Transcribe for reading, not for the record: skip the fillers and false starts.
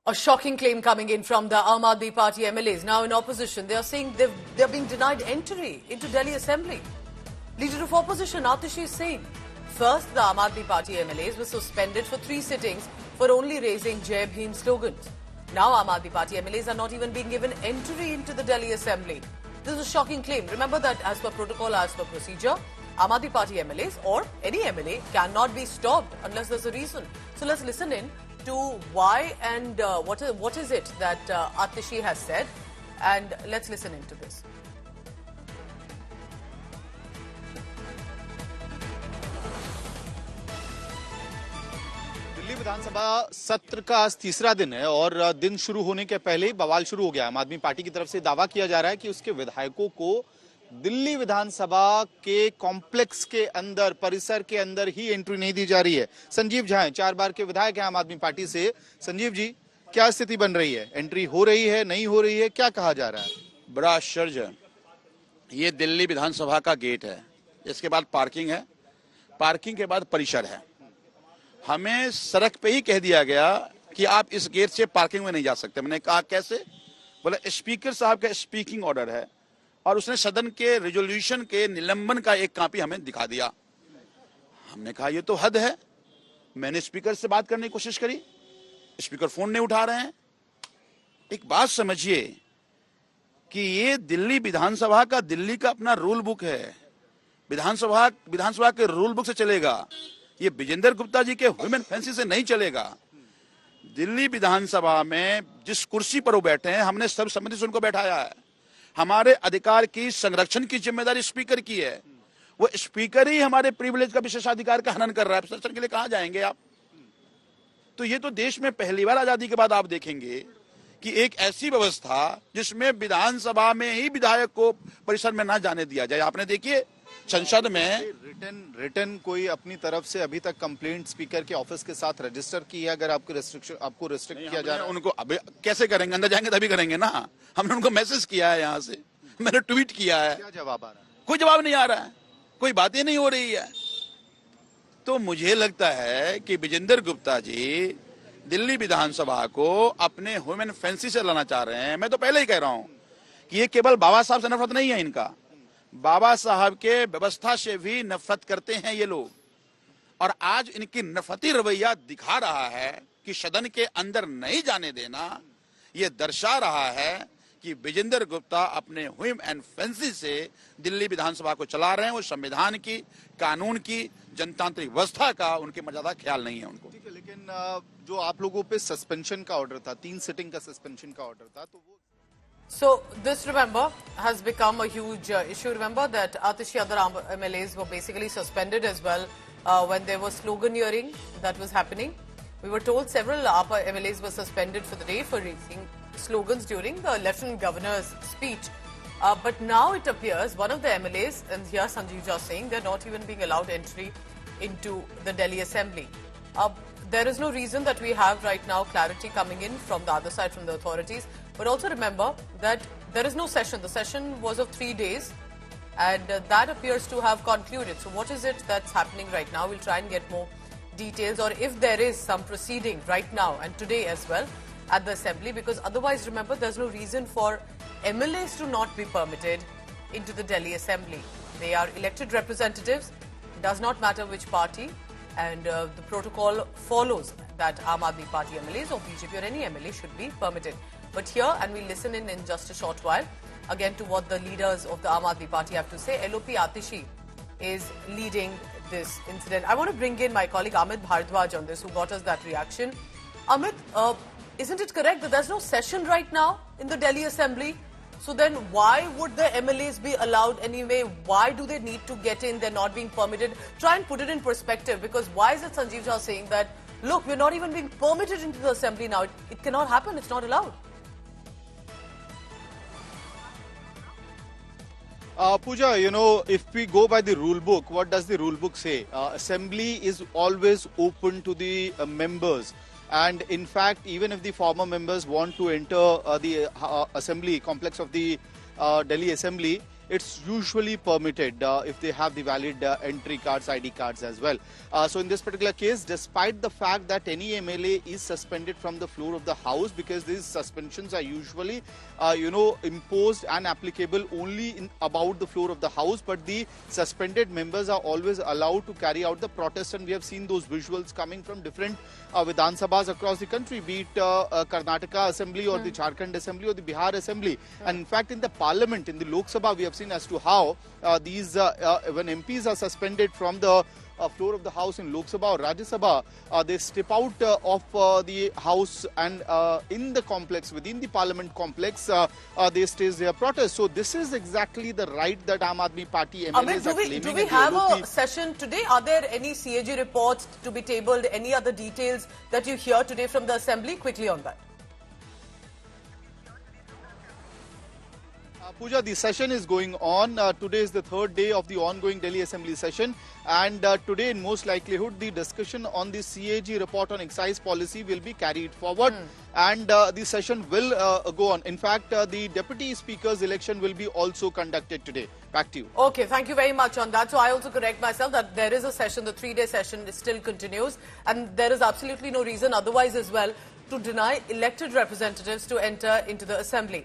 A shocking claim coming in from the Aam Aadmi Party MLAs. Now in opposition, they are saying they're being denied entry into Delhi Assembly. Leader of Opposition Atishi is saying, first, the Aam Aadmi Party MLAs were suspended for 3 sittings for only raising Jai Bhim slogans. Now Aam Aadmi Party MLAs are not even being given entry into the Delhi Assembly. This is a shocking claim. Remember that as per protocol, as per procedure, Aam Aadmi Party MLAs or any MLA cannot be stopped unless there's a reason. So let's listen in to why and what is it that Atishi has said, and let's listen into this. Delhi विधानसभा सत्र का आज तीसरा दिन है और दिन शुरू होने के पहले ही बवाल शुरू हो गया। आम आदमी पार्टी की तरफ से दावा किया जा रहा है कि उसके विधायकों को दिल्ली विधानसभा के कॉम्प्लेक्स के अंदर, परिसर के अंदर ही एंट्री नहीं दी जा रही है। संजीव झा 4 बार के विधायक हैं आम आदमी पार्टी से। संजीव जी, क्या स्थिति बन रही है? एंट्री हो रही है, नहीं हो रही है, क्या कहा जा रहा है? बड़ा आश्चर्य, ये दिल्ली विधानसभा का गेट है, इसके बाद पार्किंग है, पार्किंग के बाद परिसर है। हमें सड़क पे ही कह दिया गया कि आप इस गेट से पार्किंग में नहीं जा सकते। मैंने कहा कैसे? बोले स्पीकर साहब का स्पीकिंग ऑर्डर है, और उसने सदन के रेजोल्यूशन के निलंबन का एक कॉपी हमें दिखा दिया। हमने कहा ये तो हद है। मैंने स्पीकर से बात करने की कोशिश करी, स्पीकर फोन नहीं उठा रहे हैं। एक बात समझिए कि ये दिल्ली विधानसभा का, दिल्ली का अपना रूल बुक है, विधानसभा के रूल बुक से चलेगा। ये विजेंद्र गुप्ता जी के ह्यूमन फैंसी से नहीं चलेगा। दिल्ली विधानसभा में जिस कुर्सी पर वो बैठे हैं, हमने सर्वसम्मति से उनको बैठाया है। हमारे अधिकार की संरक्षण की जिम्मेदारी स्पीकर की है। वो स्पीकर ही हमारे प्रिविलेज का, विशेषाधिकार का हनन कर रहा है। प्रशासन के लिए कहां जाएंगे आप? तो ये तो देश में पहली बार आजादी के बाद आप देखेंगे कि एक ऐसी व्यवस्था जिसमें विधानसभा में ही विधायक को परिसर में ना जाने दिया जाए। आपने देखिए संसद में रिटर्न कोई अपनी तरफ से अभी तक कंप्लेंट स्पीकर के ऑफिस के साथ रजिस्टर की है? अगर आपको रिस्ट्रिक्ट किया जा रहा है, उनको अब कैसे करेंगे? अंदर जाएंगे तभी करेंगे ना। हमने उनको मैसेज किया है, यहाँ से मैंने ट्वीट किया है। क्या जवाब आ रहा है? कोई जवाब नहीं आ रहा है, कोई बातें नहीं हो रही है। तो मुझे लगता है कि विजेंद्र गुप्ता जी दिल्ली विधानसभा को अपने ह्यूमन फैंसी से लाना चाह रहे हैं। मैं तो पहले ही कह रहा हूं कि ये केवल बाबा साहब से नफरत नहीं है इनका, बाबा साहब के व्यवस्था से भी नफरत करते हैं ये लोग। और आज इनकी नफरती रवैया दिखा रहा है कि सदन के अंदर नहीं जाने देना, ये दर्शा रहा है कि विजेंद्र गुप्ता अपने व्हिम एंड फैंसी से दिल्ली विधानसभा को चला रहे हैं। वो संविधान की, कानून की, जनतांत्रिक व्यवस्था का उनके में ज्यादा ख्याल नहीं है उनको। ठीक है, लेकिन जो आप लोगों पे सस्पेंशन का ऑर्डर था, 3 सिटिंग का सस्पेंशन का ऑर्डर था, तो वो So this, remember, has become a huge issue. Remember that Atishi, other MLAs were basically suspended as well when there was sloganeering that was happening. We were told several AAP MLAs were suspended for the day for raising slogans during the Lieutenant Governor's speech. But now it appears one of the MLAs, and here Sanjeev Jha saying they're not even being allowed entry into the Delhi Assembly. There is no reason that we have right now clarity coming in from the other side, from the authorities. But also remember that there is no session. The session was of 3 days, and that appears to have concluded. So what is it that's happening right now? We'll try and get more details, or if there is some proceeding right now and today as well at the assembly, because otherwise, remember, there's no reason for MLAs to not be permitted into the Delhi Assembly. They are elected representatives, does not matter which party, and the protocol follows that Aam Aadmi Party MLAs or BJP or any MLA should be permitted. But here, and we'll listen in just a short while, again to what the leaders of the Aam Aadmi Party have to say. LOP Atishi is leading this incident. I want to bring in my colleague Amit Bhardwaj on this, who got us that reaction. Amit, isn't it correct that there's no session right now in the Delhi Assembly? So then why would the MLAs be allowed anyway? Why do they need to get in? They're not being permitted. Try and put it in perspective, because why is it Sanjeev Jha saying that, look, we're not even being permitted into the assembly now. It cannot happen. It's not allowed. Pooja, you know, if we go by the rule book, what does the rule book say? Assembly is always open to the members. And in fact, even if the former members want to enter the assembly complex of the Delhi Assembly, it's usually permitted if they have the valid entry cards, ID cards as well. So in this particular case, despite the fact that any MLA is suspended from the floor of the House, because these suspensions are usually, imposed and applicable only in about the floor of the House, but the suspended members are always allowed to carry out the protest, and we have seen those visuals coming from different Vidhan Sabhas across the country, be it Karnataka Assembly or the Jharkhand Assembly or the Bihar Assembly. And in fact, in the Parliament, in the Lok Sabha, we have seen as to how when MPs are suspended from the floor of the House in Lok Sabha or Rajya Sabha, they step out of the House, and in the complex, within the Parliament complex, they stage their protest. So this is exactly the right that Aam Aadmi Party MLAs are claiming. Do we have a session today? Are there any CAG reports to be tabled? Any other details that you hear today from the Assembly? Quickly on that. Pooja, the session is going on. Today is the third day of the ongoing Delhi Assembly session, and today, in most likelihood, the discussion on the CAG report on excise policy will be carried forward, and the session will go on. In fact, the Deputy Speaker's election will be also conducted today. Back to you. Okay, thank you very much on that. So I also correct myself that there is a session, the 3-day session still continues, and there is absolutely no reason otherwise as well to deny elected representatives to enter into the Assembly.